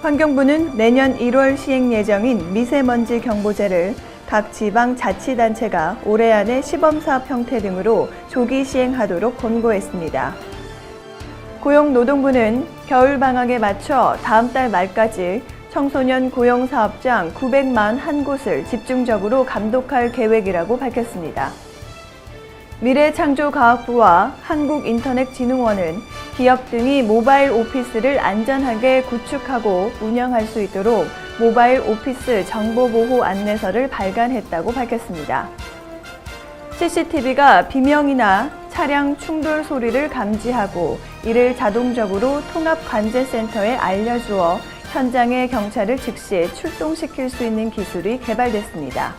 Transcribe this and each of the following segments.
환경부는 내년 1월 시행 예정인 미세먼지 경보제를 각 지방자치단체가 올해 안에 시범사업 형태 등으로 조기 시행하도록 권고했습니다. 고용노동부는 겨울방학에 맞춰 다음 달 말까지 청소년 고용사업장 900만 한 곳을 집중적으로 감독할 계획이라고 밝혔습니다. 미래창조과학부와 한국인터넷진흥원은 기업 등이 모바일 오피스를 안전하게 구축하고 운영할 수 있도록 모바일 오피스 정보보호 안내서를 발간했다고 밝혔습니다. CCTV가 비명이나 차량 충돌 소리를 감지하고 이를 자동적으로 통합관제센터에 알려주어 현장의 경찰을 즉시 출동시킬 수 있는 기술이 개발됐습니다.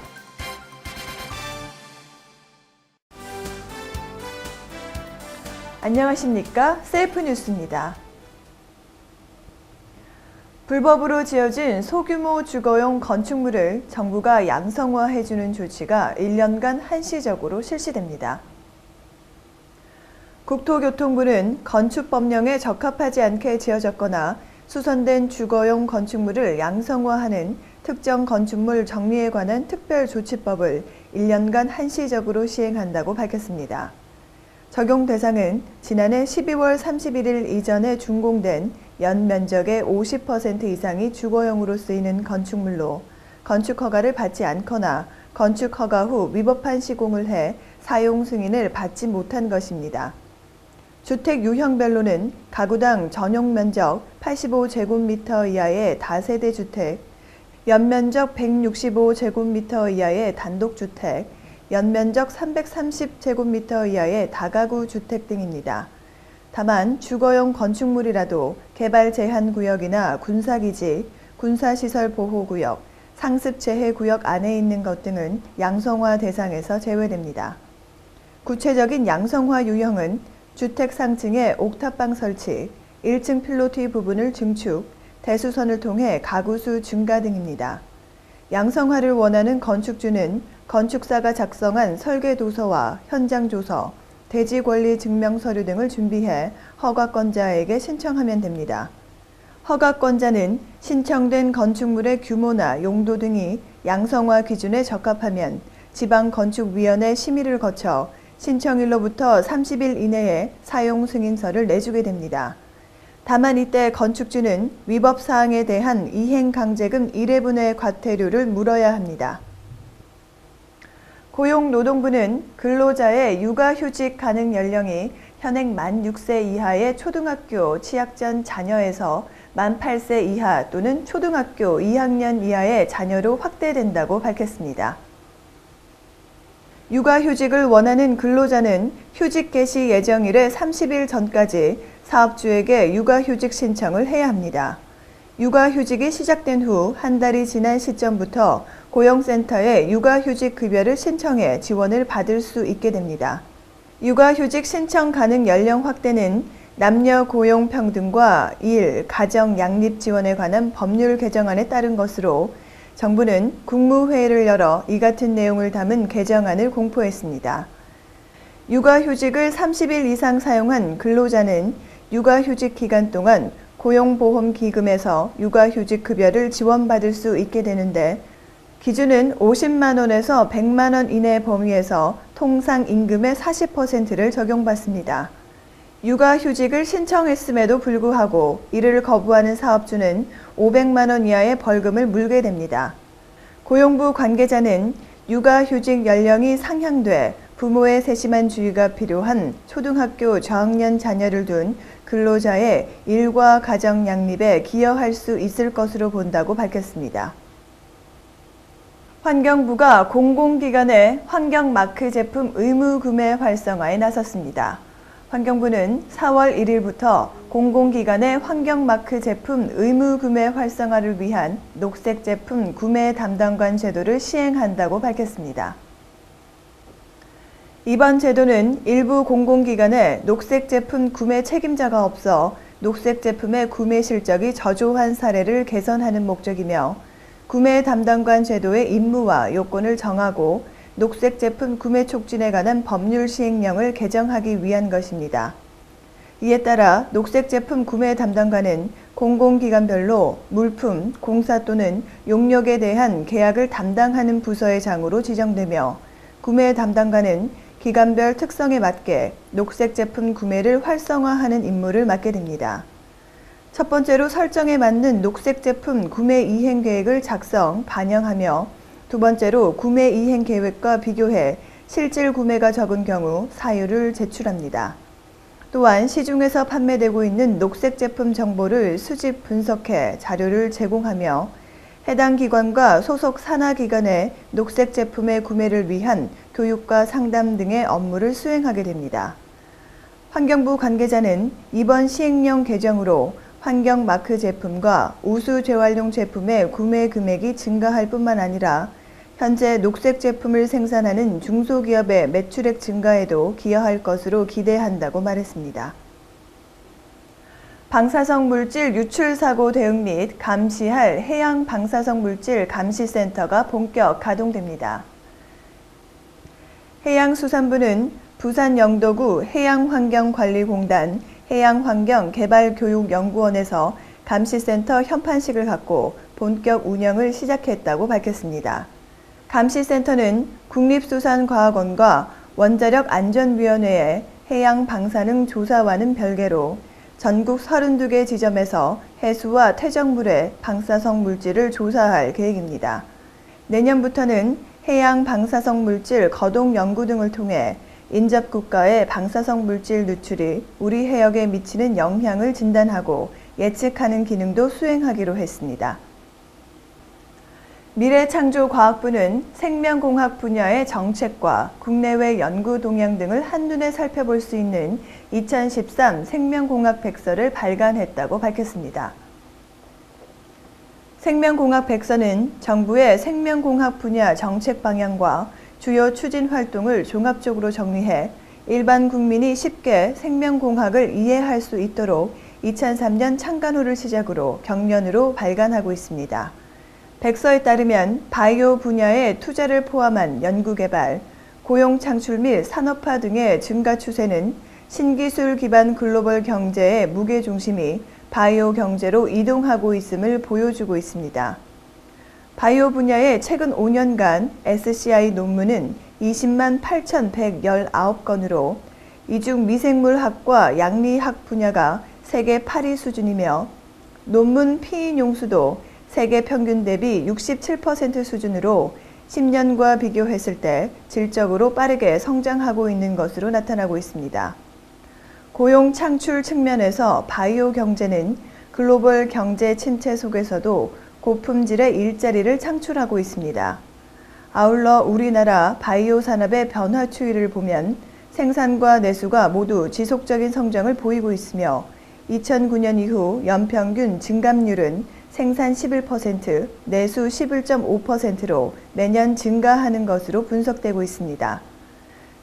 안녕하십니까? 셀프뉴스입니다. 불법으로 지어진 소규모 주거용 건축물을 정부가 양성화해주는 조치가 1년간 한시적으로 실시됩니다. 국토교통부는 건축법령에 적합하지 않게 지어졌거나 수선된 주거용 건축물을 양성화하는 특정 건축물 정리에 관한 특별조치법을 1년간 한시적으로 시행한다고 밝혔습니다. 적용 대상은 지난해 12월 31일 이전에 준공된 연면적의 50% 이상이 주거용으로 쓰이는 건축물로 건축허가를 받지 않거나 건축허가 후 위법한 시공을 해 사용 승인을 받지 못한 것입니다. 주택 유형별로는 가구당 전용 면적 85제곱미터 이하의 다세대 주택, 연면적 165제곱미터 이하의 단독주택, 연면적 330제곱미터 이하의 다가구 주택 등입니다. 다만 주거용 건축물이라도 개발 제한 구역이나 군사기지, 군사시설 보호구역, 상습재해구역 안에 있는 것 등은 양성화 대상에서 제외됩니다. 구체적인 양성화 유형은 주택 상층에 옥탑방 설치, 1층 필로티 부분을 증축, 대수선을 통해 가구수 증가 등입니다. 양성화를 원하는 건축주는 건축사가 작성한 설계도서와 현장조서, 대지권리증명서류 등을 준비해 허가권자에게 신청하면 됩니다. 허가권자는 신청된 건축물의 규모나 용도 등이 양성화 기준에 적합하면 지방건축위원회 심의를 거쳐 신청일로부터 30일 이내에 사용 승인서를 내주게 됩니다. 다만 이때 건축주는 위법사항에 대한 이행강제금 1회분의 과태료를 물어야 합니다. 고용노동부는 근로자의 육아휴직 가능 연령이 현행 만 6세 이하의 초등학교 취학 전 자녀에서 만 8세 이하 또는 초등학교 2학년 이하의 자녀로 확대된다고 밝혔습니다. 육아휴직을 원하는 근로자는 휴직 개시 예정일의 30일 전까지 사업주에게 육아휴직 신청을 해야 합니다. 육아휴직이 시작된 후 한 달이 지난 시점부터 고용센터에 육아휴직 급여를 신청해 지원을 받을 수 있게 됩니다. 육아휴직 신청 가능 연령 확대는 남녀 고용 평등과 일, 가정 양립 지원에 관한 법률 개정안에 따른 것으로 정부는 국무회의를 열어 이 같은 내용을 담은 개정안을 공포했습니다. 육아휴직을 30일 이상 사용한 근로자는 육아휴직 기간 동안 고용보험기금에서 육아휴직 급여를 지원받을 수 있게 되는데 기준은 50만 원에서 100만 원 이내 범위에서 통상임금의 40%를 적용받습니다. 육아휴직을 신청했음에도 불구하고 이를 거부하는 사업주는 500만 원 이하의 벌금을 물게 됩니다. 고용부 관계자는 육아휴직 연령이 상향돼 부모의 세심한 주의가 필요한 초등학교 저학년 자녀를 둔 근로자의 일과 가정 양립에 기여할 수 있을 것으로 본다고 밝혔습니다. 환경부가 공공기관의 환경마크 제품 의무 구매 활성화에 나섰습니다. 환경부는 4월 1일부터 공공기관의 환경마크 제품 의무 구매 활성화를 위한 녹색 제품 구매 담당관 제도를 시행한다고 밝혔습니다. 이번 제도는 일부 공공기관에 녹색 제품 구매 책임자가 없어 녹색 제품의 구매 실적이 저조한 사례를 개선하는 목적이며 구매 담당관 제도의 임무와 요건을 정하고 녹색 제품 구매 촉진에 관한 법률 시행령을 개정하기 위한 것입니다. 이에 따라 녹색 제품 구매 담당관은 공공기관별로 물품, 공사 또는 용역에 대한 계약을 담당하는 부서의 장으로 지정되며 구매 담당관은 기관별 특성에 맞게 녹색 제품 구매를 활성화하는 임무를 맡게 됩니다. 첫 번째로 설정에 맞는 녹색 제품 구매 이행 계획을 작성, 반영하며 두 번째로 구매 이행 계획과 비교해 실질 구매가 적은 경우 사유를 제출합니다. 또한 시중에서 판매되고 있는 녹색 제품 정보를 수집 분석해 자료를 제공하며 해당 기관과 소속 산하기관의 녹색 제품의 구매를 위한 교육과 상담 등의 업무를 수행하게 됩니다. 환경부 관계자는 이번 시행령 개정으로 환경마크 제품과 우수 재활용 제품의 구매 금액이 증가할 뿐만 아니라 현재 녹색 제품을 생산하는 중소기업의 매출액 증가에도 기여할 것으로 기대한다고 말했습니다. 방사성 물질 유출 사고 대응 및 감시할 해양 방사성 물질 감시센터가 본격 가동됩니다. 해양수산부는 부산 영도구 해양환경관리공단 해양환경개발교육연구원에서 감시센터 현판식을 갖고 본격 운영을 시작했다고 밝혔습니다. 감시센터는 국립수산과학원과 원자력안전위원회의 해양방사능 조사와는 별개로 전국 32개 지점에서 해수와 퇴적물의 방사성 물질을 조사할 계획입니다. 내년부터는 해양 방사성 물질 거동 연구 등을 통해 인접국가의 방사성 물질 누출이 우리 해역에 미치는 영향을 진단하고 예측하는 기능도 수행하기로 했습니다. 미래창조과학부는 생명공학 분야의 정책과 국내외 연구 동향 등을 한눈에 살펴볼 수 있는 2013 생명공학 백서를 발간했다고 밝혔습니다. 생명공학 백서는 정부의 생명공학 분야 정책 방향과 주요 추진 활동을 종합적으로 정리해 일반 국민이 쉽게 생명공학을 이해할 수 있도록 2003년 창간호를 시작으로 경년으로 발간하고 있습니다. 백서에 따르면 바이오 분야의 투자를 포함한 연구개발, 고용 창출 및 산업화 등의 증가 추세는 신기술 기반 글로벌 경제의 무게중심이 바이오 경제로 이동하고 있음을 보여주고 있습니다. 바이오 분야의 최근 5년간 SCI 논문은 20만 8,119건으로 이 중 미생물학과 양리학 분야가 세계 8위 수준이며 논문 피인용수도 세계 평균 대비 67% 수준으로 10년과 비교했을 때 질적으로 빠르게 성장하고 있는 것으로 나타나고 있습니다. 고용 창출 측면에서 바이오 경제는 글로벌 경제 침체 속에서도 고품질의 일자리를 창출하고 있습니다. 아울러 우리나라 바이오 산업의 변화 추이를 보면 생산과 내수가 모두 지속적인 성장을 보이고 있으며 2009년 이후 연평균 증감률은 생산 11%, 내수 11.5%로 매년 증가하는 것으로 분석되고 있습니다.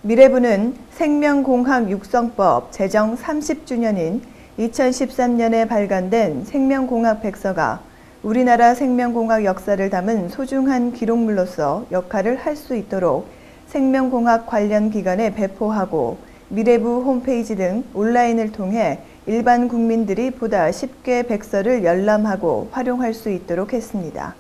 미래부는 생명공학 육성법 제정 30주년인 2013년에 발간된 생명공학 백서가 우리나라 생명공학 역사를 담은 소중한 기록물로서 역할을 할 수 있도록 생명공학 관련 기관에 배포하고 미래부 홈페이지 등 온라인을 통해 일반 국민들이 보다 쉽게 백서를 열람하고 활용할 수 있도록 했습니다.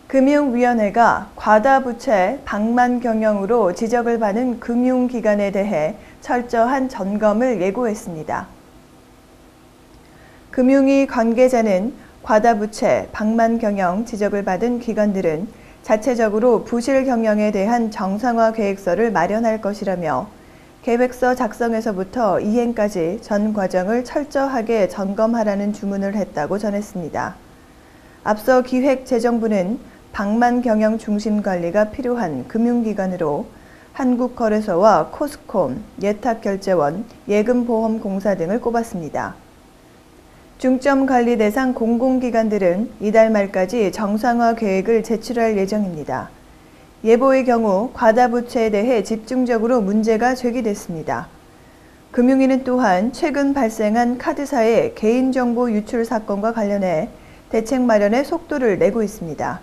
금융위원회가 과다부채 방만 경영으로 지적을 받는 금융기관에 대해 철저한 점검을 예고했습니다. 금융위 관계자는 과다부채 방만 경영 지적을 받은 기관들은 자체적으로 부실 경영에 대한 정상화 계획서를 마련할 것이라며 계획서 작성에서부터 이행까지 전 과정을 철저하게 점검하라는 주문을 했다고 전했습니다. 앞서 기획재정부는 방만 경영 중심 관리가 필요한 금융기관으로 한국거래소와 코스콤, 예탁결제원, 예금보험공사 등을 꼽았습니다. 중점관리 대상 공공기관들은 이달 말까지 정상화 계획을 제출할 예정입니다. 예보의 경우 과다부채에 대해 집중적으로 문제가 제기됐습니다. 금융위는 또한 최근 발생한 카드사의 개인정보 유출 사건과 관련해 대책 마련에 속도를 내고 있습니다.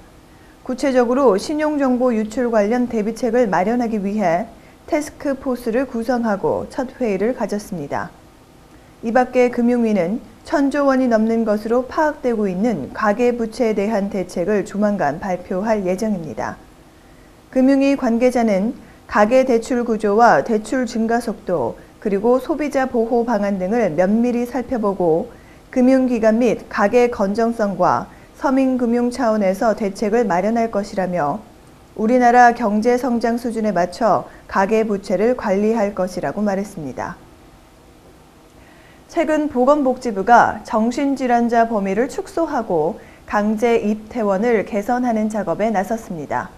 구체적으로 신용정보 유출 관련 대비책을 마련하기 위해 태스크포스를 구성하고 첫 회의를 가졌습니다. 이 밖에 금융위는 1,000조 원이 넘는 것으로 파악되고 있는 가계부채에 대한 대책을 조만간 발표할 예정입니다. 금융위 관계자는 가계대출 구조와 대출 증가 속도, 그리고 소비자 보호 방안 등을 면밀히 살펴보고 금융기관 및 가계 건전성과 서민금융 차원에서 대책을 마련할 것이라며 우리나라 경제 성장 수준에 맞춰 가계부채를 관리할 것이라고 말했습니다. 최근 보건복지부가 정신질환자 범위를 축소하고 강제 입퇴원을 개선하는 작업에 나섰습니다.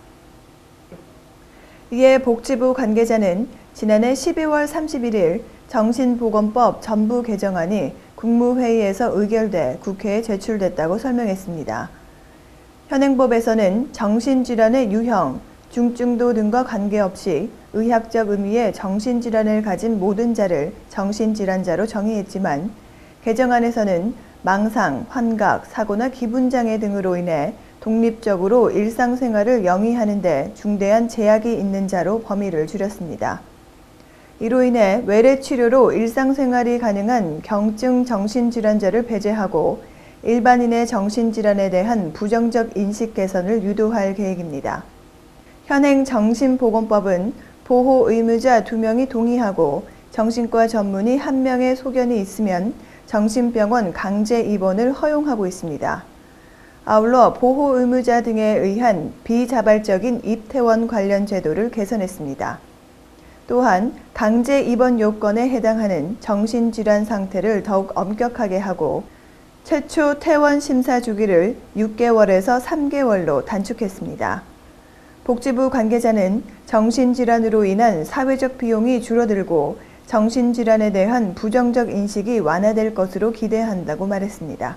이에 복지부 관계자는 지난해 12월 31일 정신보건법 전부 개정안이 국무회의에서 의결돼 국회에 제출됐다고 설명했습니다. 현행법에서는 정신질환의 유형, 중증도 등과 관계없이 의학적 의미의 정신질환을 가진 모든 자를 정신질환자로 정의했지만 개정안에서는 망상, 환각, 사고나 기분장애 등으로 인해 독립적으로 일상생활을 영위하는 데 중대한 제약이 있는 자로 범위를 줄였습니다. 이로 인해 외래치료로 일상생활이 가능한 경증 정신질환자를 배제하고 일반인의 정신질환에 대한 부정적 인식 개선을 유도할 계획입니다. 현행 정신보건법은 보호 의무자 2명이 동의하고 정신과 전문의 1명의 소견이 있으면 정신병원 강제 입원을 허용하고 있습니다. 아울러 보호 의무자 등에 의한 비자발적인 입퇴원 관련 제도를 개선했습니다. 또한 강제 입원 요건에 해당하는 정신질환 상태를 더욱 엄격하게 하고 최초 퇴원 심사 주기를 6개월에서 3개월로 단축했습니다. 복지부 관계자는 정신질환으로 인한 사회적 비용이 줄어들고 정신질환에 대한 부정적 인식이 완화될 것으로 기대한다고 말했습니다.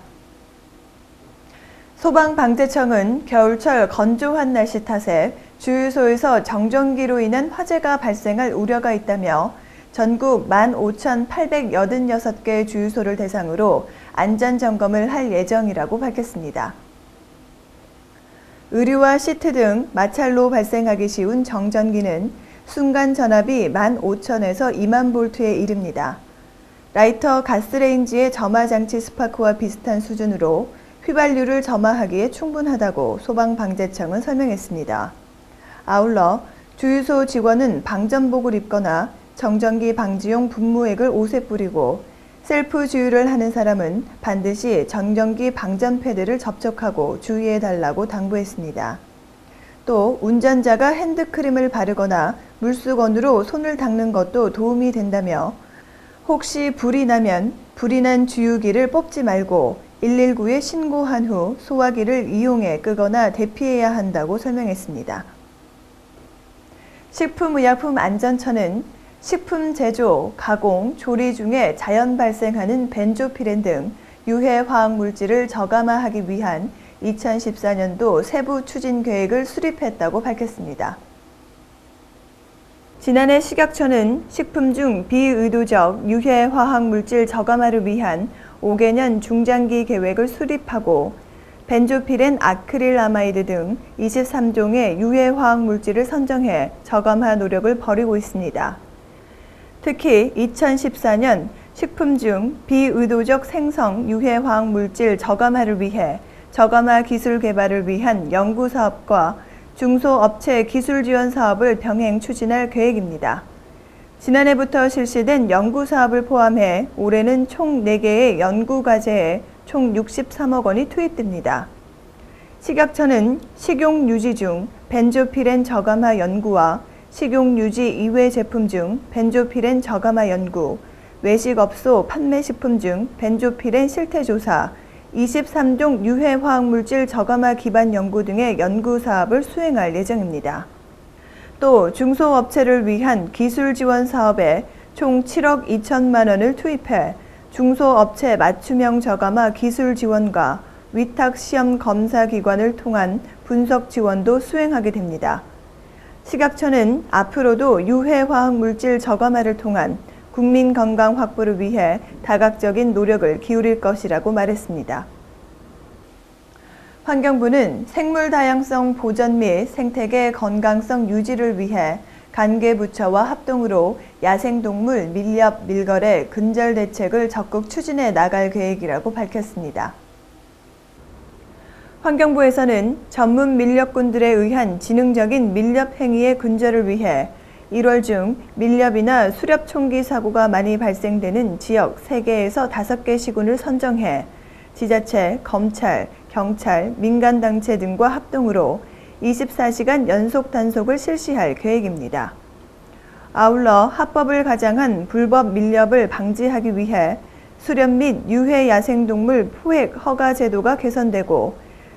소방방재청은 겨울철 건조한 날씨 탓에 주유소에서 정전기로 인한 화재가 발생할 우려가 있다며 전국 15,886개 주유소를 대상으로 안전점검을 할 예정이라고 밝혔습니다. 의류와 시트 등 마찰로 발생하기 쉬운 정전기는 순간 전압이 15,000에서 2만 볼트에 이릅니다. 라이터 가스레인지의 점화장치 스파크와 비슷한 수준으로 휘발유를 점화하기에 충분하다고 소방방재청은 설명했습니다. 아울러 주유소 직원은 방전복을 입거나 정전기 방지용 분무액을 옷에 뿌리고 셀프 주유를 하는 사람은 반드시 정전기 방전 패드를 접촉하고 주의해달라고 당부했습니다. 또 운전자가 핸드크림을 바르거나 물수건으로 손을 닦는 것도 도움이 된다며 혹시 불이 나면 불이 난 주유기를 뽑지 말고 119에 신고한 후 소화기를 이용해 끄거나 대피해야 한다고 설명했습니다. 식품의약품안전처는 식품 제조, 가공, 조리 중에 자연 발생하는 벤조피렌 등 유해 화학 물질을 저감화하기 위한 2014년도 세부 추진 계획을 수립했다고 밝혔습니다. 지난해 식약처는 식품 중 비의도적 유해 화학 물질 저감화를 위한 5개년 중장기 계획을 수립하고 벤조피렌 아크릴아마이드 등 23종의 유해 화학 물질을 선정해 저감화 노력을 벌이고 있습니다. 특히 2014년 식품 중 비의도적 생성 유해 화학 물질 저감화를 위해 저감화 기술 개발을 위한 연구 사업과 중소업체 기술 지원 사업을 병행 추진할 계획입니다. 지난해부터 실시된 연구 사업을 포함해 올해는 총 4개의 연구 과제에 총 63억 원이 투입됩니다. 식약처는 식용유지 중 벤조피렌 저감화 연구와 식용유지 이외 제품 중 벤조피렌 저감화 연구, 외식업소 판매식품 중 벤조피렌 실태조사, 23종 유해 화학물질 저감화 기반 연구 등의 연구 사업을 수행할 예정입니다. 또 중소업체를 위한 기술 지원 사업에 총 7억 2천만 원을 투입해 중소업체 맞춤형 저감화 기술 지원과 위탁 시험 검사 기관을 통한 분석 지원도 수행하게 됩니다. 식약처는 앞으로도 유해 화학 물질 저감화를 통한 국민 건강 확보를 위해 다각적인 노력을 기울일 것이라고 말했습니다. 환경부는 생물 다양성 보전 및 생태계 건강성 유지를 위해 관계부처와 합동으로 야생동물 밀렵, 밀거래 근절 대책을 적극 추진해 나갈 계획이라고 밝혔습니다. 환경부에서는 전문 밀렵꾼들에 의한 지능적인 밀렵 행위의 근절을 위해 1월 중 밀렵이나 수렵 총기 사고가 많이 발생되는 지역 3개에서 5개 시군을 선정해 지자체, 검찰, 경찰, 민간단체 등과 합동으로 24시간 연속 단속을 실시할 계획입니다. 아울러 합법을 가장한 불법 밀렵을 방지하기 위해 수렵 및 유해 야생동물 포획 허가 제도가 개선되고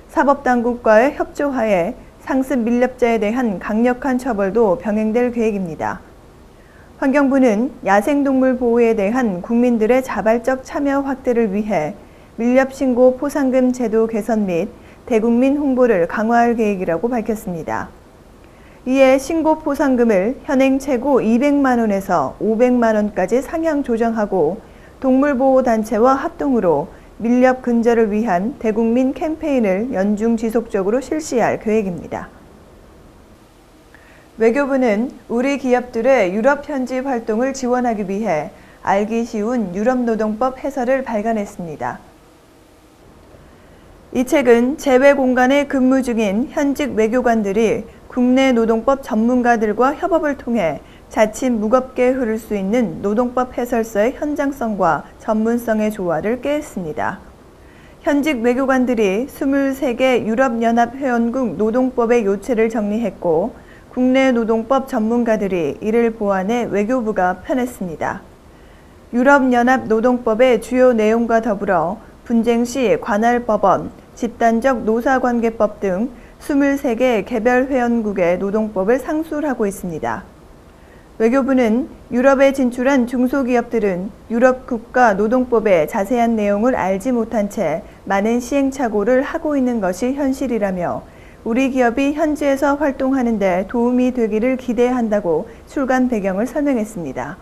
사법당국과의 협조하에 상습 밀렵자에 대한 강력한 처벌도 병행될 계획입니다. 환경부는 야생동물 보호에 대한 국민들의 자발적 참여 확대를 위해 밀렵신고 포상금 제도 개선 및 대국민 홍보를 강화할 계획이라고 밝혔습니다. 이에 신고 포상금을 현행 최고 200만 원에서 500만 원까지 상향 조정하고 동물보호단체와 합동으로 밀렵 근절을 위한 대국민 캠페인을 연중 지속적으로 실시할 계획입니다. 외교부는 우리 기업들의 유럽 현지 활동을 지원하기 위해 알기 쉬운 유럽노동법 해설을 발간했습니다. 이 책은 재외 공간에 근무 중인 현직 외교관들이 국내 노동법 전문가들과 협업을 통해 자칫 무겁게 흐를 수 있는 노동법 해설서의 현장성과 전문성의 조화를 꾀했습니다. 현직 외교관들이 23개 유럽연합 회원국 노동법의 요체를 정리했고 국내 노동법 전문가들이 이를 보완해 외교부가 펴냈습니다. 유럽연합 노동법의 주요 내용과 더불어 분쟁 시 관할 법원, 집단적 노사관계법 등 23개 개별 회원국의 노동법을 상술하고 있습니다. 외교부는 유럽에 진출한 중소기업들은 유럽 국가 노동법의 자세한 내용을 알지 못한 채 많은 시행착오를 하고 있는 것이 현실이라며 우리 기업이 현지에서 활동하는 데 도움이 되기를 기대한다고 출간 배경을 설명했습니다.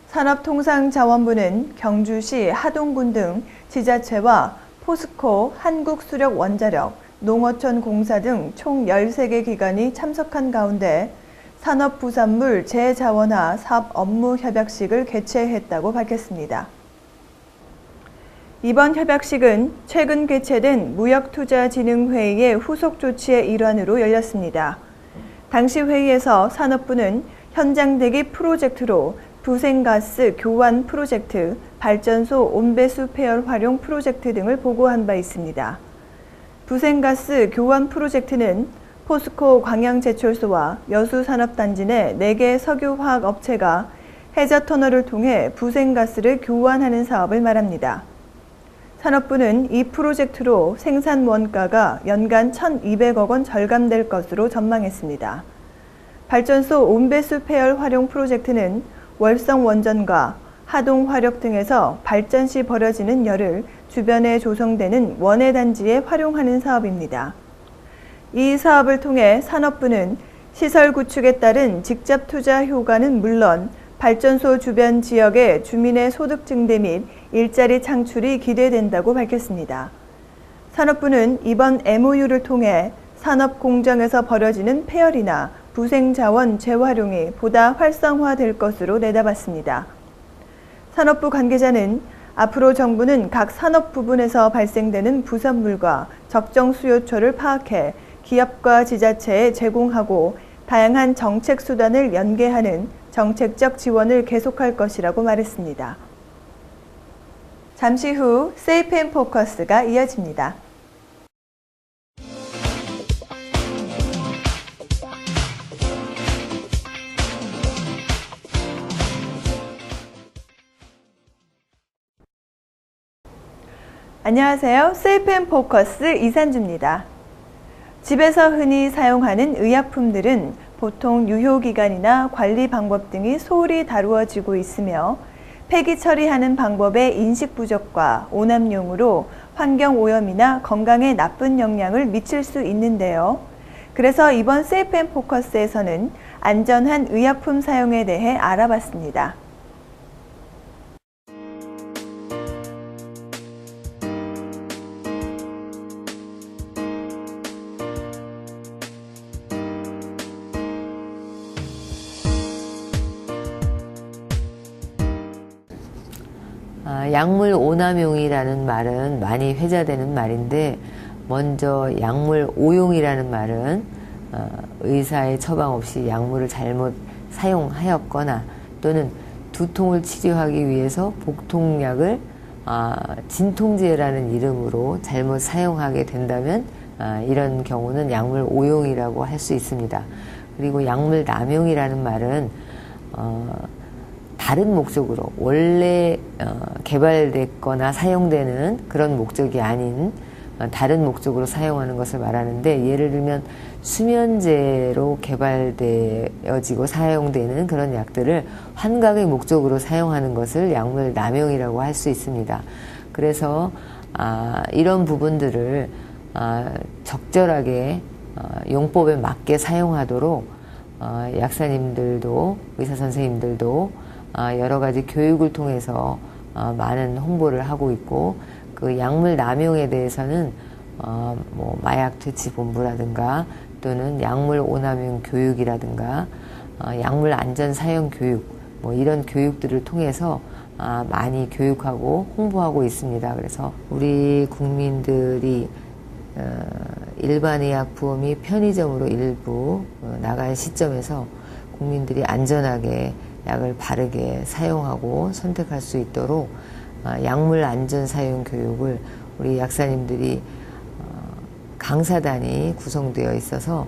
산업통상자원부는 경주시 하동군 등 지자체와 포스코, 한국수력원자력, 농어촌공사 등 총 13개 기관이 참석한 가운데 산업부산물 재자원화 사업 업무 협약식을 개최했다고 밝혔습니다. 이번 협약식은 최근 개최된 무역투자진흥회의의 후속 조치의 일환으로 열렸습니다. 당시 회의에서 산업부는 현장 대기 프로젝트로 부생가스 교환 프로젝트, 발전소 온배수 폐열 활용 프로젝트 등을 보고한 바 있습니다. 부생가스 교환 프로젝트는 포스코 광양제철소와 여수산업단지 내 4개 석유화학 업체가 해저터널을 통해 부생가스를 교환하는 사업을 말합니다. 산업부는 이 프로젝트로 생산 원가가 연간 1,200억 원 절감될 것으로 전망했습니다. 발전소 온배수 폐열 활용 프로젝트는 월성 원전과 하동 화력 등에서 발전 시 벌어지는 열을 주변에 조성되는 원해 단지에 활용하는 사업입니다. 이 사업을 통해 산업부는 시설 구축에 따른 직접 투자 효과는 물론 발전소 주변 지역의 주민의 소득 증대 및 일자리 창출이 기대된다고 밝혔습니다. 산업부는 이번 MOU를 통해 산업 공정에서 벌어지는 폐열이나 부생자원 재활용이 보다 활성화될 것으로 내다봤습니다. 산업부 관계자는 앞으로 정부는 각 산업 부분에서 발생되는 부산물과 적정 수요처를 파악해 기업과 지자체에 제공하고 다양한 정책 수단을 연계하는 정책적 지원을 계속할 것이라고 말했습니다. 잠시 후 세이프 & 포커스가 이어집니다. 안녕하세요. 세이프 & 포커스 이산주입니다. 집에서 흔히 사용하는 의약품들은 보통 유효기간이나 관리 방법 등이 소홀히 다루어지고 있으며 폐기 처리하는 방법의 인식 부족과 오남용으로 환경오염이나 건강에 나쁜 영향을 미칠 수 있는데요. 그래서 이번 세이프 & 포커스에서는 안전한 의약품 사용에 대해 알아봤습니다. 약물 오남용이라는 말은 많이 회자되는 말인데, 먼저 약물 오용이라는 말은 의사의 처방 없이 약물을 잘못 사용하였거나 또는 두통을 치료하기 위해서 복통약을 진통제라는 이름으로 잘못 사용하게 된다면 이런 경우는 약물 오용이라고 할 수 있습니다. 그리고 약물 남용이라는 말은 다른 목적으로 원래 개발됐거나 사용되는 그런 목적이 아닌 다른 목적으로 사용하는 것을 말하는데, 예를 들면 수면제로 개발되어지고 사용되는 그런 약들을 환각의 목적으로 사용하는 것을 약물 남용이라고 할 수 있습니다. 그래서 이런 부분들을 적절하게 용법에 맞게 사용하도록 약사님들도 의사 선생님들도 여러 가지 교육을 통해서 많은 홍보를 하고 있고, 그 약물 남용에 대해서는 뭐 마약 퇴치 본부라든가 또는 약물 오남용 교육이라든가 약물 안전 사용 교육 뭐 이런 교육들을 통해서 많이 교육하고 홍보하고 있습니다. 그래서 우리 국민들이 일반의약품이 편의점으로 일부 나갈 시점에서 국민들이 안전하게 약을 바르게 사용하고 선택할 수 있도록 약물 안전 사용 교육을 우리 약사님들이 강사단이 구성되어 있어서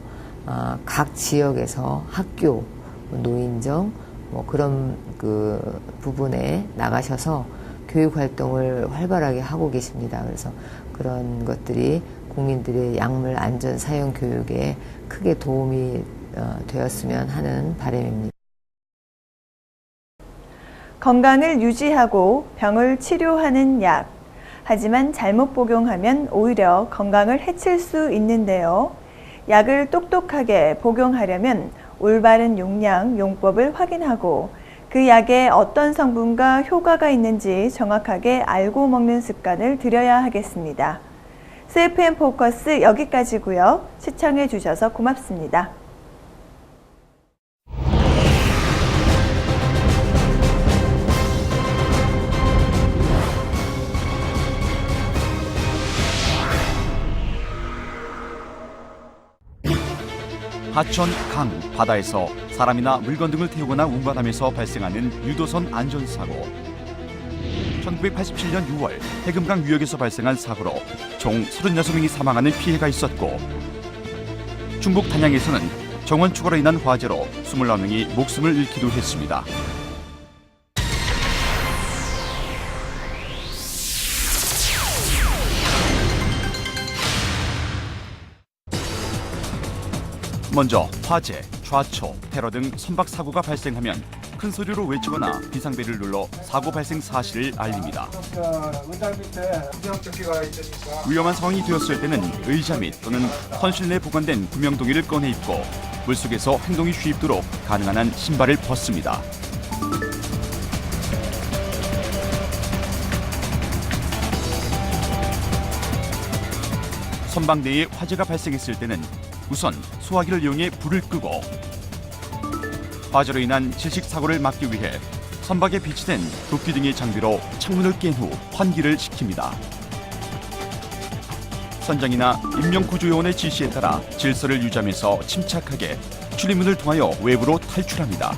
각 지역에서 학교, 노인정 뭐 그런 그 부분에 나가셔서 교육 활동을 활발하게 하고 계십니다. 그래서 그런 것들이 국민들의 약물 안전 사용 교육에 크게 도움이 되었으면 하는 바람입니다. 건강을 유지하고 병을 치료하는 약. 하지만 잘못 복용하면 오히려 건강을 해칠 수 있는데요. 약을 똑똑하게 복용하려면 올바른 용량, 용법을 확인하고 그 약에 어떤 성분과 효과가 있는지 정확하게 알고 먹는 습관을 들여야 하겠습니다. CFM 포커스 여기까지고요. 시청해 주셔서 고맙습니다. 하천, 강, 바다에서 사람이나 물건 등을 태우거나 운반하면서 발생하는 유도선 안전사고. 1987년 6월 해금강 유역에서 발생한 사고로 총 36명이 사망하는 피해가 있었고, 중국 단양에서는 정원 추가로 인한 화재로 29명이 목숨을 잃기도 했습니다. 먼저 화재, 좌초, 테러 등 선박 사고가 발생하면 큰 소리로 외치거나 비상벨을 눌러 사고 발생 사실을 알립니다. 위험한 상황이 되었을 때는 의자 및 또는 헌실 내 보관된 구명동이를 꺼내 입고 물속에서 행동이 쉽도록 가능한 한 신발을 벗습니다. 선박 내에 화재가 발생했을 때는 우선 소화기를 이용해 불을 끄고, 화재로 인한 질식 사고를 막기 위해 선박에 비치된 도끼 등의 장비로 창문을 깬 후 환기를 시킵니다. 선장이나 임명구조요원의 지시에 따라 질서를 유지하면서 침착하게 출입문을 통하여 외부로 탈출합니다.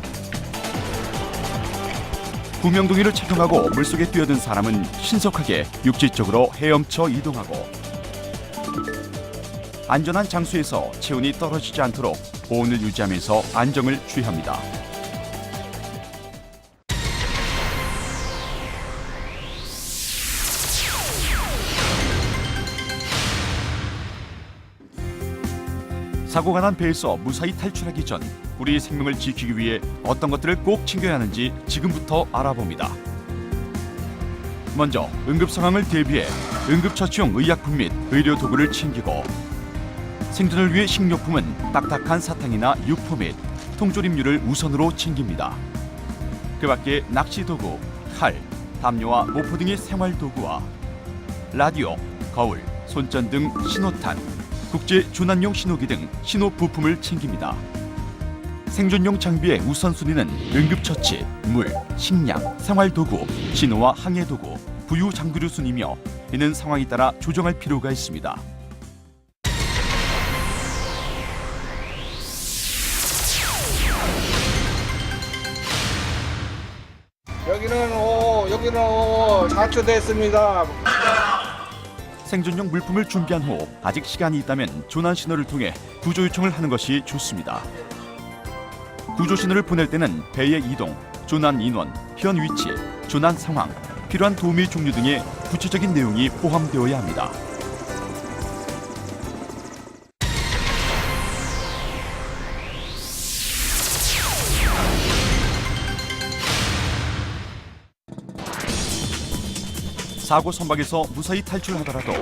구명동이를 착용하고 물속에 뛰어든 사람은 신속하게 육지 쪽으로 헤엄쳐 이동하고, 안전한 장소에서 체온이 떨어지지 않도록 보온을 유지하면서 안정을 취합니다. 사고가 난 배에서 무사히 탈출하기 전 우리의 생명을 지키기 위해 어떤 것들을 꼭 챙겨야 하는지 지금부터 알아봅니다. 먼저 응급 상황을 대비해 응급처치용 의약품 및 의료 도구를 챙기고, 생존을 위해 식료품은 딱딱한 사탕이나 육포 및 통조림류를 우선으로 챙깁니다. 그 밖에 낚시 도구, 칼, 담요와 모포 등의 생활 도구와 라디오, 거울, 손전 등 신호탄, 국제 조난용 신호기 등 신호 부품을 챙깁니다. 생존용 장비의 우선순위는 응급처치, 물, 식량, 생활도구, 진호와 항해도구, 부유 장비류 순이며 이는 상황에 따라 조정할 필요가 있습니다. 여기는 자초됐습니다. 생존용 물품을 준비한 후 아직 시간이 있다면 조난 신호를 통해 구조 요청을 하는 것이 좋습니다. 구조 신호를 보낼 때는 배의 이동, 조난 인원, 현 위치, 조난 상황, 필요한 도움의 종류 등의 구체적인 내용이 포함되어야 합니다. 사고 선박에서 무사히 탈출하더라도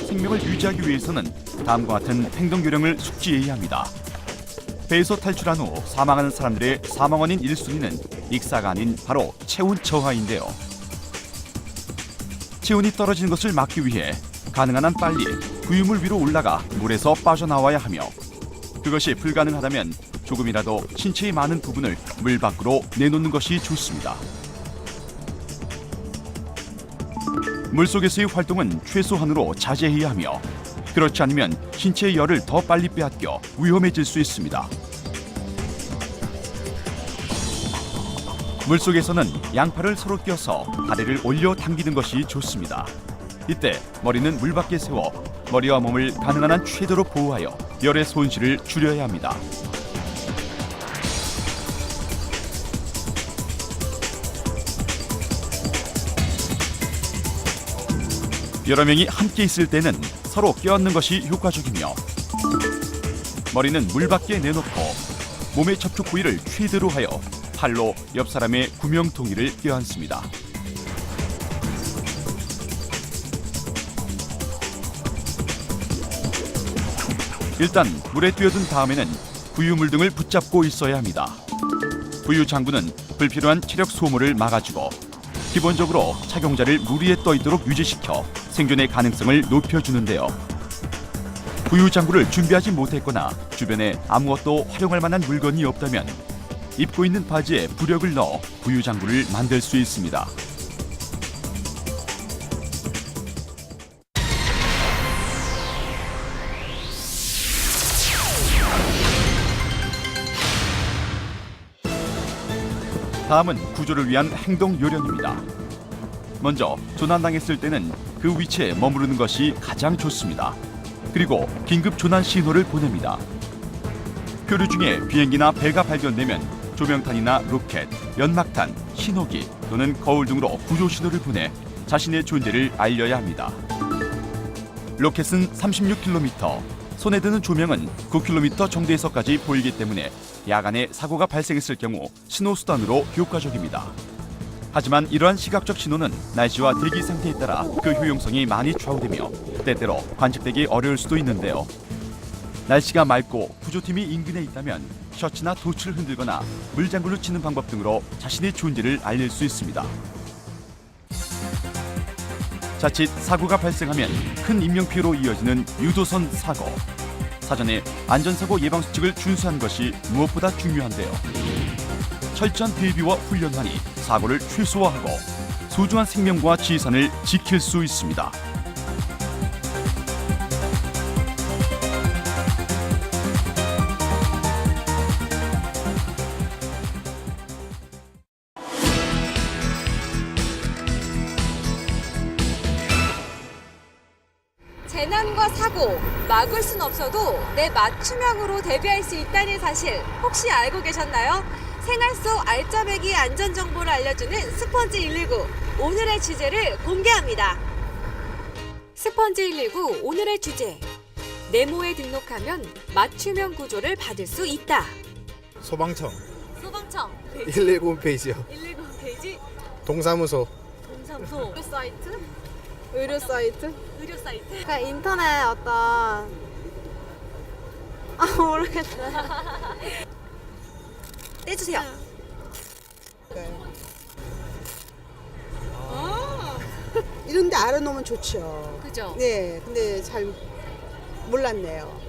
생명을 유지하기 위해서는 다음과 같은 행동 요령을 숙지해야 합니다. 배에서 탈출한 후 사망하는 사람들의 사망 원인 1순위는 익사가 아닌 바로 체온 저하인데요. 체온이 떨어지는 것을 막기 위해 가능한 한 빨리 부유물 위로 올라가 물에서 빠져나와야 하며, 그것이 불가능하다면 조금이라도 신체의 많은 부분을 물 밖으로 내놓는 것이 좋습니다. 물속에서의 활동은 최소한으로 자제해야 하며, 그렇지 않으면 신체의 열을 더 빨리 빼앗겨 위험해질 수 있습니다. 물속에서는 양팔을 서로 껴서 다리를 올려 당기는 것이 좋습니다. 이때 머리는 물 밖에 세워 머리와 몸을 가능한 한 최대로 보호하여 열의 손실을 줄여야 합니다. 여러 명이 함께 있을 때는 서로 껴안는 것이 효과적이며, 머리는 물 밖에 내놓고 몸의 접촉 부위를 최대로 하여 팔로 옆 사람의 구명통이를 껴안습니다. 일단 물에 뛰어든 다음에는 부유물 등을 붙잡고 있어야 합니다. 부유 장구는 불필요한 체력 소모를 막아주고 기본적으로 착용자를 물 위에 떠 있도록 유지시켜 생존의 가능성을 높여주는데요. 부유 장구를 준비하지 못했거나 주변에 아무것도 활용할 만한 물건이 없다면 입고 있는 바지에 부력을 넣어 부유 장구를 만들 수 있습니다. 다음은 구조를 위한 행동 요령입니다. 먼저 조난당했을 때는 그 위치에 머무르는 것이 가장 좋습니다. 그리고 긴급 조난 신호를 보냅니다. 표류 중에 비행기나 배가 발견되면 조명탄이나 로켓, 연막탄, 신호기 또는 거울 등으로 구조 신호를 보내 자신의 존재를 알려야 합니다. 로켓은 36km, 손에 드는 조명은 9km 정도에서까지 보이기 때문에 야간에 사고가 발생했을 경우 신호수단으로 효과적입니다. 하지만 이러한 시각적 신호는 날씨와 대기 상태에 따라 그 효용성이 많이 좌우되며 때때로 관측되기 어려울 수도 있는데요. 날씨가 맑고 구조팀이 인근에 있다면 셔츠나 돛을 흔들거나 물장구를 치는 방법 등으로 자신의 존재를 알릴 수 있습니다. 자칫 사고가 발생하면 큰 인명피해로 이어지는 유도선 사고. 사전에 안전사고 예방수칙을 준수한 것이 무엇보다 중요한데요. 철저한 대비와 훈련만이 사고를 최소화하고 소중한 생명과 지산을 지킬 수 있습니다. 재난과 사고, 막을 순 없어도 내 맞춤형으로 대비할 수 있다는 사실 혹시 알고 계셨나요? 생활 속 알짜배기 안전정보를 알려주는 스펀지 119, 오늘의 주제를 공개합니다. 스펀지 119 오늘의 주제, 네모에 등록하면 맞춤형 구조를 받을 수 있다. 소방청 소방청 119 홈페이지요. 119 홈페이지, 동사무소 동사무소, 의료 사이트, 의료 사이트? 의료 사이트. 그러니까 인터넷 어떤 모르겠어. 떼주세요. 이런 데 알아놓으면 좋죠. 그죠? 네, 근데 잘 몰랐네요.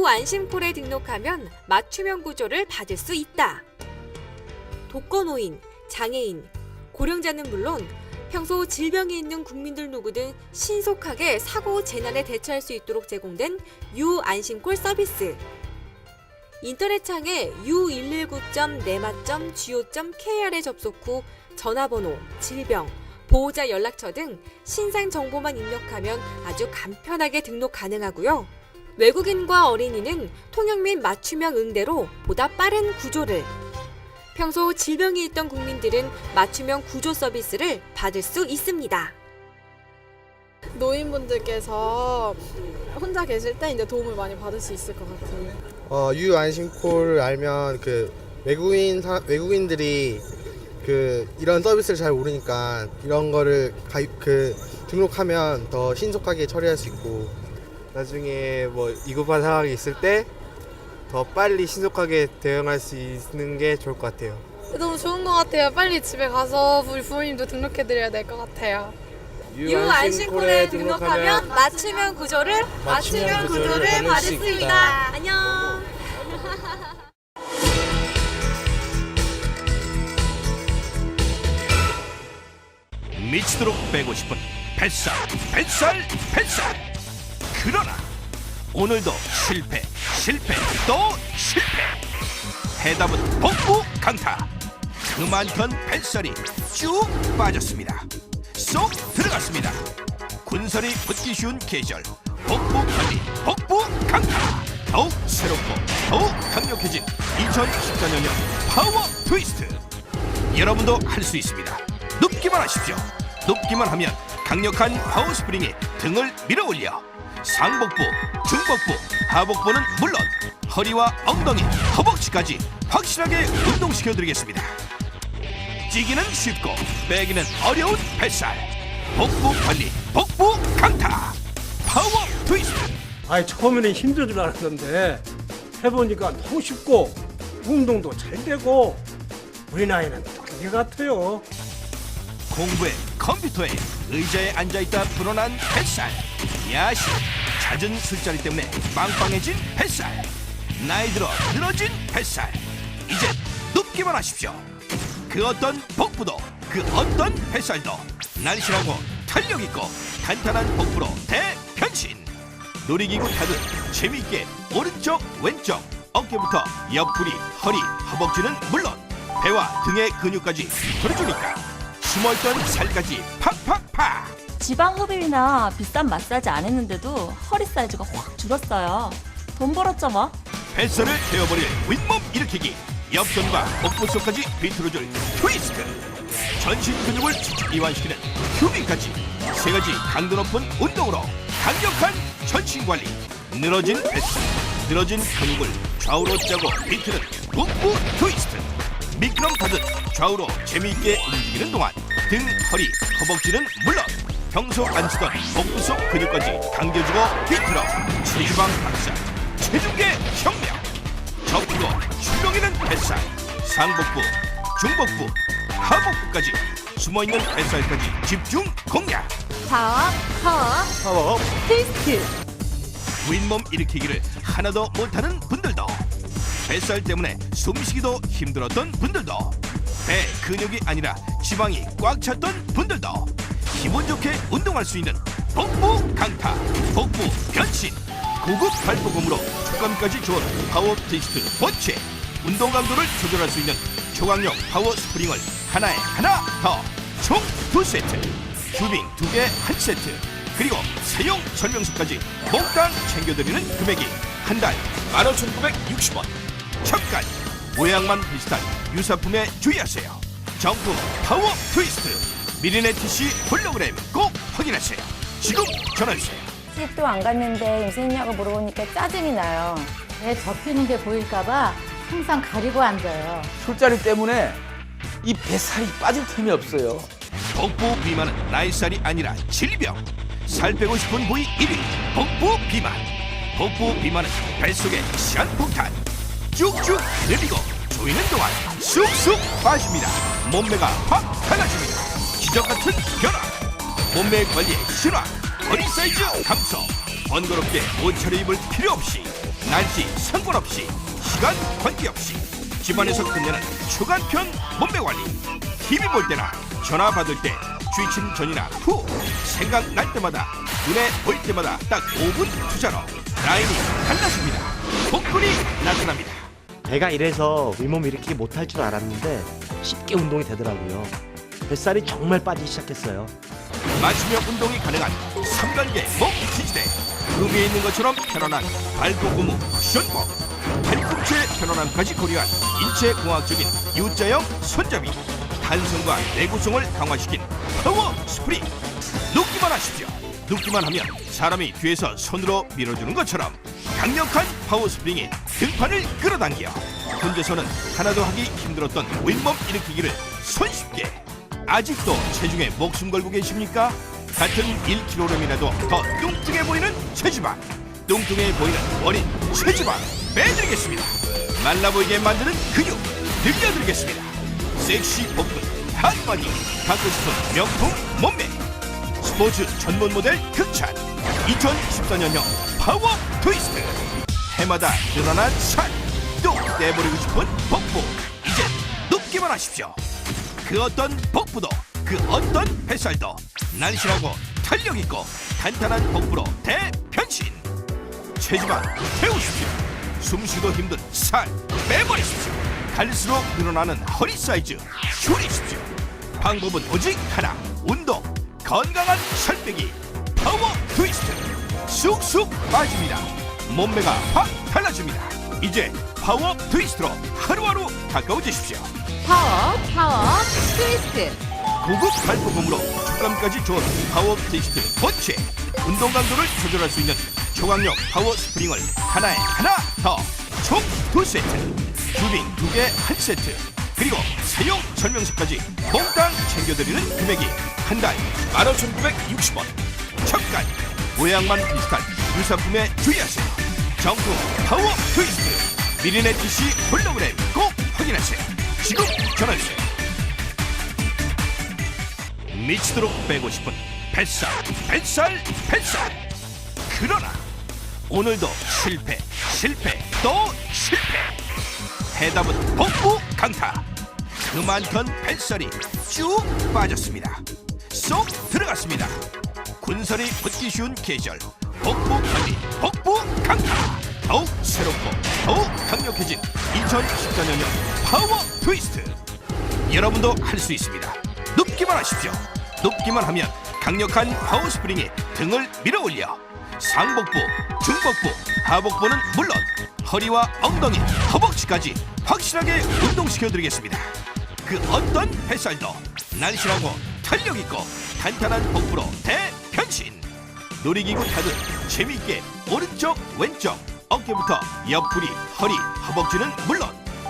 유안심콜에 등록하면 맞춤형 구조를 받을 수 있다. 독거노인, 장애인, 고령자는 물론 평소 질병이 있는 국민들 누구든 신속하게 사고 재난에 대처할 수 있도록 제공된 유안심콜 서비스. 인터넷창에 u119.nema.go.kr에 접속 후 전화번호, 질병, 보호자 연락처 등 신상 정보만 입력하면 아주 간편하게 등록 가능하고요. 외국인과 어린이는 통역 및 맞춤형 응대로 보다 빠른 구조를, 평소 질병이 있던 국민들은 맞춤형 구조 서비스를 받을 수 있습니다. 노인분들께서 혼자 계실 때 이제 도움을 많이 받을 수 있을 것 같아요. 유안심콜을 알면 그 외국인들이 그 이런 서비스를 잘 모르니까 이런 거를 등록하면 더 신속하게 처리할 수 있고 나중에 뭐 위급한 상황이 있을 때 더 빨리 신속하게 대응할 수 있는 게 좋을 것 같아요. 너무 좋은 것 같아요. 빨리 집에 가서 우리 부모님도 등록해드려야 될 것 같아요. 유안심콜에 등록하면 맞춤형 구조를 받을 수 있다. 안녕. 미치도록 빼고 싶은 뱃살. 그러나 오늘도 실패 또 실패. 해답은 복부 강타. 그 많던 뱃살이 쭉 빠졌습니다. 쏙 들어갔습니다. 군살이 붙기 쉬운 계절, 복부 관리, 복부 강타. 더욱 새롭고 더욱 강력해진 2014년형 파워 트위스트. 여러분도 할 수 있습니다. 눕기만 하십시오. 눕기만 하면 강력한 파워 스프링이 등을 밀어 올려 상복부, 중복부, 하복부는 물론 허리와 엉덩이, 허벅지까지 확실하게 운동시켜드리겠습니다. 찌기는 쉽고 빼기는 어려운 뱃살. 복부 관리, 복부 강타. 파워 트위스트. 처음에는 힘들 줄 알았는데 해보니까 너무 쉽고 운동도 잘 되고 우리 나이는 덕기 같아요. 공부에 컴퓨터에 의자에 앉아있다 불어난 뱃살. 야식, 잦은 술자리 때문에 빵빵해진 뱃살. 나이 들어 늘어진 뱃살. 이제 눕기만 하십시오. 그 어떤 복부도 그 어떤 뱃살도 날씬하고 탄력있고 탄탄한 복부로 대변신. 놀이기구 타듯 재미있게 오른쪽 왼쪽 어깨부터 옆구리, 허리, 허벅지는 물론 배와 등의 근육까지 풀어주니까 숨어있던 살까지 팍팍팍. 지방 흡입이나 비싼 마사지 안 했는데도 허리 사이즈가 확 줄었어요. 돈 벌었죠 뭐. 뱃살을 태워버릴 윗몸 일으키기. 옆선과 복부 속까지 비틀어줄 트위스트. 전신 근육을 지직 이완시키는 큐빅까지 세 가지 강도 높은 운동으로 강력한 전신 관리. 늘어진 뱃살, 늘어진 근육을 좌우로 짜고 비틀는 복부 트위스트. 미끄럼 타듯 좌우로 재미있게 움직이는 동안 등, 허리, 허벅지는 물론 평소 안 쓰던 복부 속 근육까지 당겨주고 비틀어 체지방 박살, 체중계 혁명. 접히고 출렁이는 뱃살, 상복부, 중복부, 하복부까지 숨어있는 뱃살까지 집중 공략. 파워 트위스트. 윗몸 일으키기를 하나도 못하는 분들도, 뱃살 때문에 숨쉬기도 힘들었던 분들도, 배 근육이 아니라 지방이 꽉 찼던 분들도 기분 좋게 운동할 수 있는 복부 강타, 복부 변신. 고급 발포금으로 촉감까지 좋은 파워 트위스트 본체. 운동 강도를 조절할 수 있는 초강력 파워 스프링을 하나에 하나 더 총 2세트, 큐빙 2개 1세트, 그리고 사용 설명서까지 몽땅 챙겨드리는 금액이 한 달 15,960원. 잠깐 모양만 비슷한 유사품에 주의하세요. 정품 파워 트위스트 미리네 TC 홀로그램 꼭 확인하세요. 지금 전화주세요. 집도 안 갔는데 요새 있냐고 물어보니까 짜증이 나요. 배 접히는 게 보일까봐 항상 가리고 앉아요. 술자리 때문에 이 뱃살이 빠질 틈이 없어요. 복부 비만은 나이살이 아니라 질병. 살 빼고 싶은 부위 1위 복부 비만. 복부 비만은 뱃속에 시한폭탄. 쭉쭉 내리고 조이는 동안 쑥쑥 빠집니다. 몸매가 확 달라집니다. 기적같은 변화. 몸매 관리의 신화. 허리 사이즈 감소. 번거롭게 옷 차려입을 필요 없이 날씨 상관없이 시간 관계없이 집안에서 끝내는 주간편 몸매관리. TV 볼 때나 전화 받을 때 취침 전이나 후 생각날 때마다 눈에 보일 때마다 딱 5분 투자로 라인이 달라집니다. 복근이 나타납니다. 배가 이래서 윗몸 일으키기 못할 줄 알았는데 쉽게 운동이 되더라고요. 뱃살이 정말 빠지기 시작했어요. 맞춤형 운동이 가능한 3단계 목 지지대. 의미에 있는 것처럼 편안한 발고무무 쿠션복. 팔꿈치의 편안함까지 고려한 인체공학적인 U자형 손잡이. 탄성과 내구성을 강화시킨 파워 스프링. 눕기만 하십시오. 눕기만 하면 사람이 뒤에서 손으로 밀어주는 것처럼 강력한 파워 스프링이 등판을 끌어당겨 혼자서는 하나도 하기 힘들었던 윗몸 일으키기를 손쉽게. 아직도 체중에 목숨 걸고 계십니까? 같은 1kg이라도 더 뚱뚱해 보이는 체지방, 뚱뚱해 보이는 원인 체지방 빼드리겠습니다. 말라 보이게 만드는 근육 늘려드리겠습니다. 섹시 복근 핫바디 갖고 싶은 명품 몸매. 스포츠 전문 모델 극찬 2014년형 파워 트위스트. 해마다 늘어난 살, 또 떼버리고 싶은 복부. 이제 눕기만 하십시오. 그 어떤 복부도 그 어떤 뱃살도 날씬하고 탄력있고 탄탄한 복부로 대변신. 체지방 태우십시오. 숨쉬기도 힘든 살 빼버리십시오. 갈수록 늘어나는 허리 사이즈 줄이십시오. 방법은 오직 하나. 운동, 건강한 살 빼기. 파워 트위스트. 쑥쑥 빠집니다. 몸매가 확 달라집니다. 이제 파워 트위스트로 하루하루 가까워지십시오. 파워 트위스트. 고급 발포폼으로 촉감까지 좋은 파워 트위스트 본체. 운동 강도를 조절할 수 있는 초강력 파워 스프링을 하나에 하나 더. 총 2세트. 큐빙 2개 1세트. 그리고 사용 설명서까지 몽땅 챙겨드리는 금액이 한 달 15,960원. 잠깐 모양만 비슷한 유사품에 주의하세요. 정품 파워 트위스트 미리넷 DC 홀로그램 꼭 확인하세요. 지금 전화주세요. 미치도록 빼고 싶은 뱃살. 그러나 오늘도 실패 또 실패. 해답은 복부 강타. 그 많던 뱃살이 쭉 빠졌습니다. 쏙 들어갔습니다. 군살이 붙기 쉬운 계절 복부 관리 복부 강타. 더욱 새롭고 더욱 강력해진 2014년형 파워 트위스트. 여러분도 할 수 있습니다. 눕기만 하십시오. 눕기만 하면 강력한 파워 스프링이 등을 밀어올려 상복부, 중복부, 하복부는 물론 허리와 엉덩이, 허벅지까지 확실하게 운동시켜드리겠습니다. 그 어떤 뱃살도 날씬하고 탄력있고 탄탄한 복부로 대변신. 놀이기구 타듯 재미있게 오른쪽 왼쪽 어깨부터 옆구리, 허리, 허벅지는 물론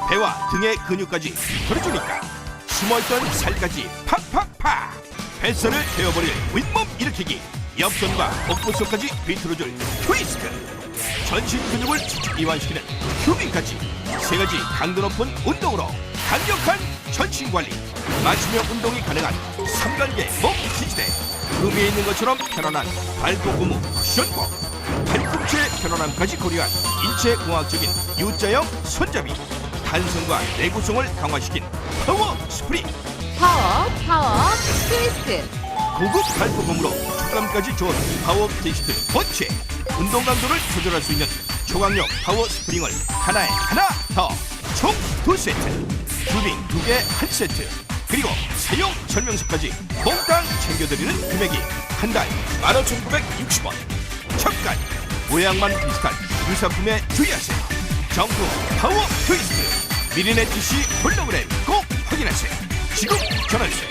배와 등의 근육까지 풀어주니까 숨어있던 살까지 팍팍팍. 뱃살을 태워버릴 윗몸 일으키기. 옆선과 복부 속까지 비틀어줄 트위스트. 전신 근육을 직접 이완시키는 큐빙까지 세 가지 강도 높은 운동으로 강력한 전신 관리. 맞춤형 운동이 가능한 3단계 목 지지대. 의미에 있는 것처럼 편안한 발고무무 쿠션복. 팔꿈치의 편안함까지 고려한 인체공학적인 U자형 손잡이. 탄성과 내구성을 강화시킨 파워 스프링. 파워 트위스트. 고급 발포폼으로 촉감까지 좋은 파워 트위스트 본체. 운동 강도를 조절할 수 있는 초강력 파워 스프링을 하나에 하나 더. 총 2세트. 큐빙 2개 1세트. 그리고 사용 설명서까지 몽땅 챙겨드리는 금액이 한 달 15,960원. 잠깐 모양만 비슷한 유사품에 주의하세요. 정품 파워 트위스트 미리넷 DC 홀로그램 꼭 확인하세요. 지금 전화주세요.